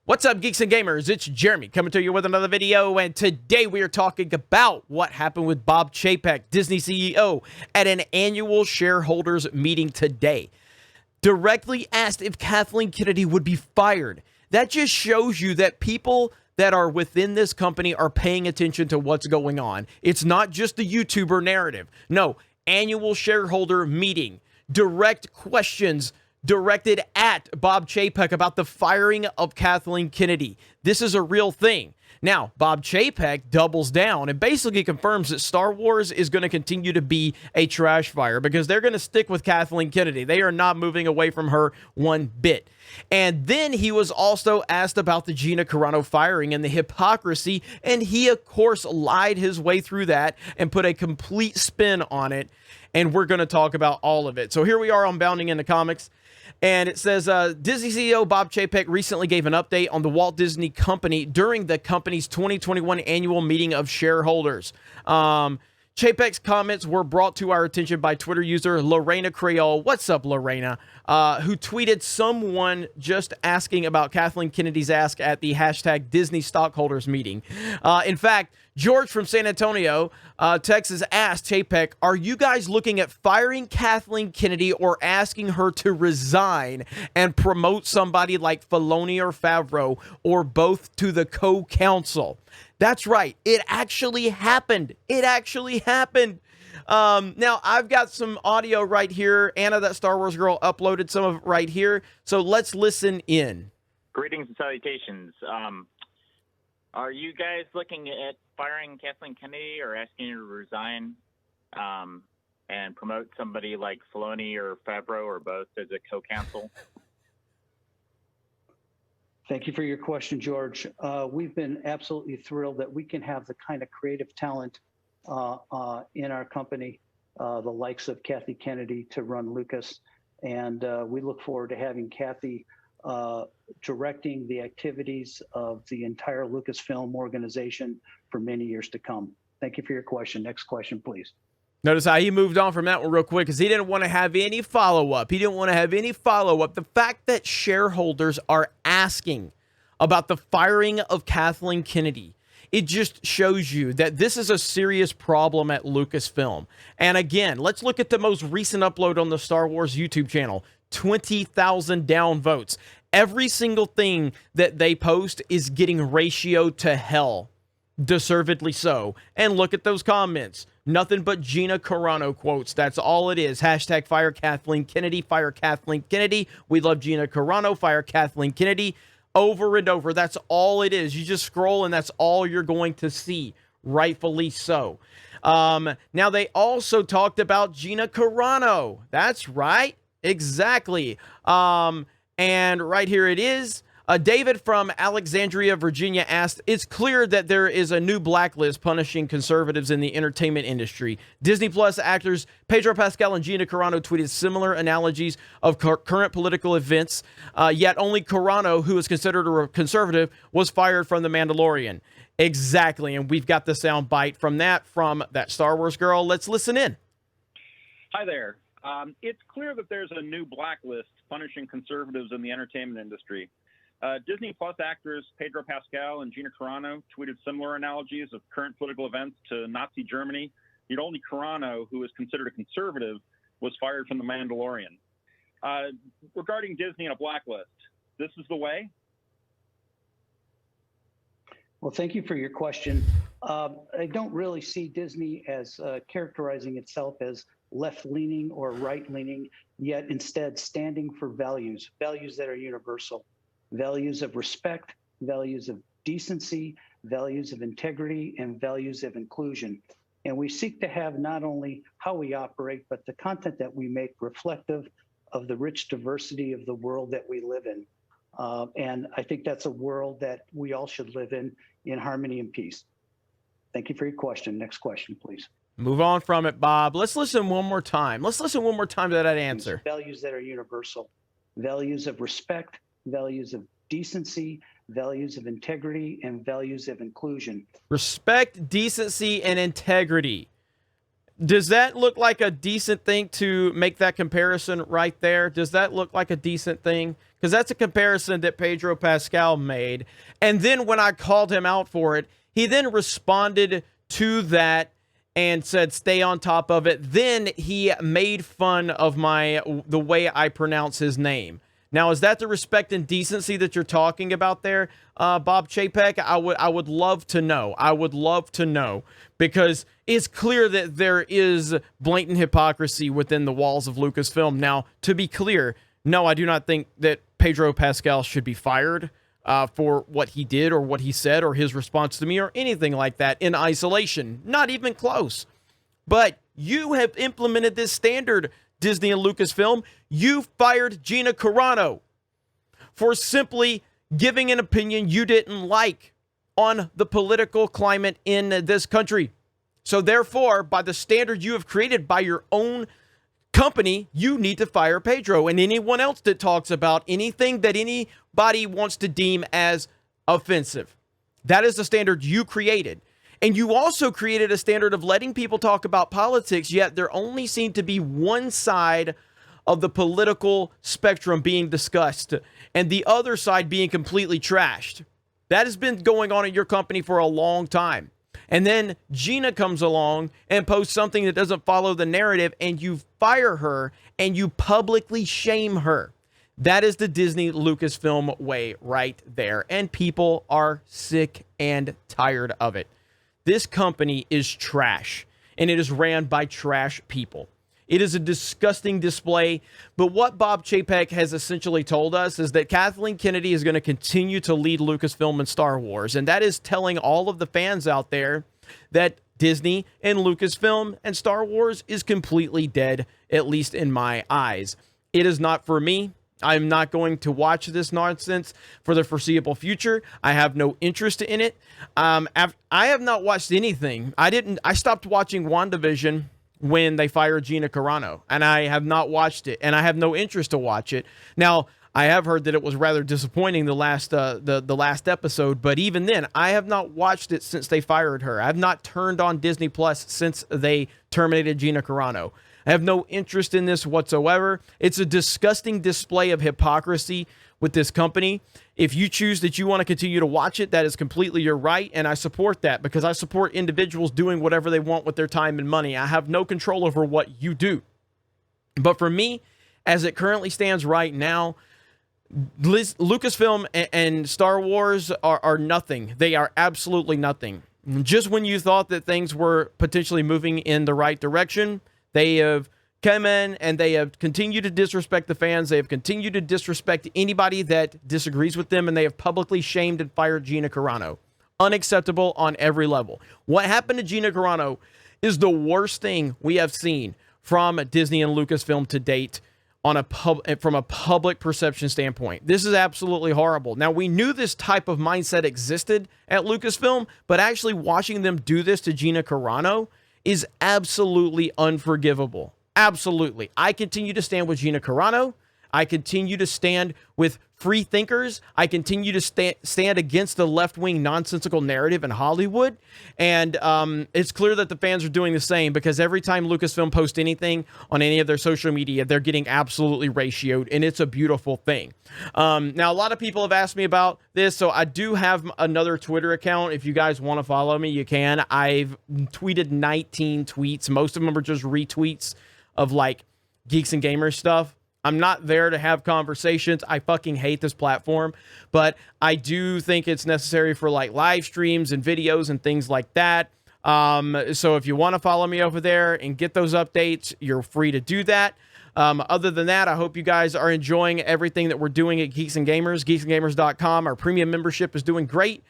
What's up, geeks and gamers? It's Jeremy coming to you with another video, and today we are talking about what happened with Bob Chapek, Disney CEO, at an annual shareholders meeting today. Directly asked if Kathleen Kennedy would be fired. That just shows you that people that are within this company are paying attention to what's going on. It's not just the YouTuber narrative. No, annual shareholder meeting, direct questions directed at Bob Chapek about the firing of Kathleen Kennedy. This is a real thing. Now, Bob Chapek doubles down and basically confirms that Star Wars is going to continue to be a trash fire because they're going to stick with Kathleen Kennedy. They are not moving away from her one bit. And then he was also asked about the Gina Carano firing and the hypocrisy, and he, of course, lied his way through that and put a complete spin on it, and we're going to talk about all of it. So here we are on Bounding into Comics. And it says, Disney CEO Bob Chapek recently gave an update on the Walt Disney Company during the company's 2021 annual meeting of shareholders. Chapek's comments were brought to our attention by Twitter user Lorena Creole. What's up, Lorena? Who tweeted someone just asking about Kathleen Kennedy's ask at the hashtag Disney stockholders meeting. In fact, George from San Antonio, Texas, asked Chapek, are you guys looking at firing Kathleen Kennedy or asking her to resign and promote somebody like Filoni or Favreau or both to the co-counsel? That's right. It actually happened. It actually happened. Now, I've got some audio right here. Anna, that Star Wars girl, uploaded some of it right here. So let's listen in. Greetings and salutations. Are you guys looking at firing Kathleen Kennedy or asking her to resign and promote somebody like Filoni or Favreau or both as a co-counsel? Thank you for your question, George. We've been absolutely thrilled that we can have the kind of creative talent in our company, the likes of Kathy Kennedy to run Lucas. And we look forward to having Kathy directing the activities of the entire Lucasfilm organization for many years to come. Thank you for your question. Next question, please. Notice how he moved on from that one real quick because he didn't want to have any follow-up. The fact that shareholders are asking about the firing of Kathleen Kennedy, it just shows you that this is a serious problem at Lucasfilm. And again, let's look at the most recent upload on the Star Wars YouTube channel. 20,000 downvotes. Every single thing that they post is getting ratio to hell. Deservedly so. And look at those comments. Nothing but Gina Carano quotes. That's all it is. Hashtag fire Kathleen Kennedy. Fire Kathleen Kennedy. We love Gina Carano. Fire Kathleen Kennedy. Over and over. That's all it is. You just scroll and that's all you're going to see. Rightfully so. Now, they also talked about Gina Carano. That's right. Exactly. And right here it is. David from Alexandria, Virginia asked, it's clear that there is a new blacklist punishing conservatives in the entertainment industry. Disney Plus actors Pedro Pascal and Gina Carano tweeted similar analogies of current political events, yet only Carano, who is considered a conservative, was fired from The Mandalorian. Exactly, and we've got the sound bite from that Star Wars girl. Let's listen in. Hi there. It's clear that there's a new blacklist punishing conservatives in the entertainment industry. Disney Plus actors Pedro Pascal and Gina Carano tweeted similar analogies of current political events to Nazi Germany. Yet only Carano, who is considered a conservative, was fired from The Mandalorian. Regarding Disney and a blacklist, this is the way? Well, thank you for your question. I don't really see Disney as characterizing itself as left-leaning or right-leaning, yet instead standing for values that are universal. Values of respect, values of decency, values of integrity, and values of inclusion. And we seek to have not only how we operate, but the content that we make reflective of the rich diversity of the world that we live in. And I think that's a world that we all should live in harmony and peace. Thank you for your question. Next question, please. Move on from it, Bob. Let's listen one more time. To that answer. Values that are universal. Values of respect, values of decency, values of integrity, and values of inclusion. Respect, decency, and integrity. Does that look like a decent thing to make that comparison right there? Does that look like a decent thing? Because that's a comparison that Pedro Pascal made. And then when I called him out for it, he then responded to that and said, stay on top of it. Then he made fun of the way I pronounce his name. Now, is that the respect and decency that you're talking about there, Bob Chapek? I would love to know. I would love to know, because it's clear that there is blatant hypocrisy within the walls of Lucasfilm. Now, to be clear, no, I do not think that Pedro Pascal should be fired for what he did or what he said or his response to me or anything like that in isolation. Not even close. But you have implemented this standard, Disney and Lucasfilm. You fired Gina Carano for simply giving an opinion you didn't like on the political climate in this country. So therefore, by the standard you have created by your own company, you need to fire Pedro and anyone else that talks about anything that anybody wants to deem as offensive. That is the standard you created. And you also created a standard of letting people talk about politics, yet there only seemed to be one side of the political spectrum being discussed and the other side being completely trashed. That has been going on at your company for a long time. And then Gina comes along and posts something that doesn't follow the narrative, and you fire her and you publicly shame her. That is the Disney Lucasfilm way right there. And people are sick and tired of it. This company is trash, and it is ran by trash people. It is a disgusting display, but what Bob Chapek has essentially told us is that Kathleen Kennedy is going to continue to lead Lucasfilm and Star Wars, and that is telling all of the fans out there that Disney and Lucasfilm and Star Wars is completely dead, at least in my eyes. It is not for me. I'm not going to watch this nonsense for the foreseeable future. I have no interest in it. I have not watched anything. I stopped watching WandaVision when they fired Gina Carano, and I have not watched it, and I have no interest to watch it. Now, I have heard that it was rather disappointing the last episode, but even then, I have not watched it since they fired her. I have not turned on Disney Plus since they terminated Gina Carano. I have no interest in this whatsoever. It's a disgusting display of hypocrisy with this company. If you choose that you want to continue to watch it, that is completely your right, and I support that because I support individuals doing whatever they want with their time and money. I have no control over what you do. But for me, as it currently stands right now, Lucasfilm and Star Wars are nothing. They are absolutely nothing. Just when you thought that things were potentially moving in the right direction, they have come in and they have continued to disrespect the fans. They have continued to disrespect anybody that disagrees with them, and they have publicly shamed and fired Gina Carano. Unacceptable on every level. What happened to Gina Carano is the worst thing we have seen from Disney and Lucasfilm to date from a public perception standpoint. This is absolutely horrible. Now, we knew this type of mindset existed at Lucasfilm, but actually watching them do this to Gina Carano is absolutely unforgivable. Absolutely. I continue to stand with Gina Carano. I continue to stand with free thinkers. I continue to stand against the left-wing nonsensical narrative in Hollywood. And it's clear that the fans are doing the same, because every time Lucasfilm posts anything on any of their social media, they're getting absolutely ratioed, and it's a beautiful thing. Now, a lot of people have asked me about this, so I do have another Twitter account. If you guys want to follow me, you can. I've tweeted 19 tweets. Most of them are just retweets of like Geeks and Gamers stuff. I'm not there to have conversations. I fucking hate this platform, but I do think it's necessary for like live streams and videos and things like that. So if you want to follow me over there and get those updates, you're free to do that. Other than that, I hope you guys are enjoying everything that we're doing at Geeks and Gamers. geeksandgamers.com. Our premium membership is doing great.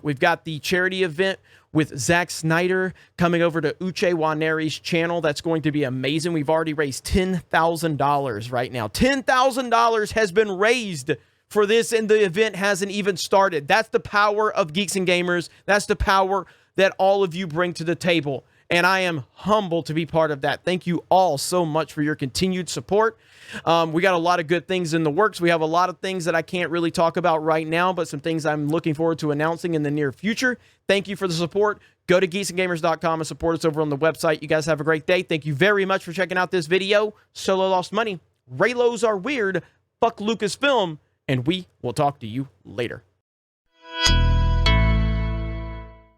We've got the charity event with Zack Snyder coming over to Uche Waneri's channel. That's going to be amazing. We've already raised $10,000 right now. $10,000 has been raised for this, and the event hasn't even started. That's the power of Geeks and Gamers. That's the power that all of you bring to the table. and I am humbled to be part of that. Thank you all so much for your continued support. We got a lot of good things in the works. We have a lot of things that I can't really talk about right now, but some things I'm looking forward to announcing in the near future. Thank you for the support. Go to geeksandgamers.com and support us over on the website. You guys have a great day. Thank you very much for checking out this video. Solo lost money. Raylos are weird. Fuck Lucasfilm. And we will talk to you later.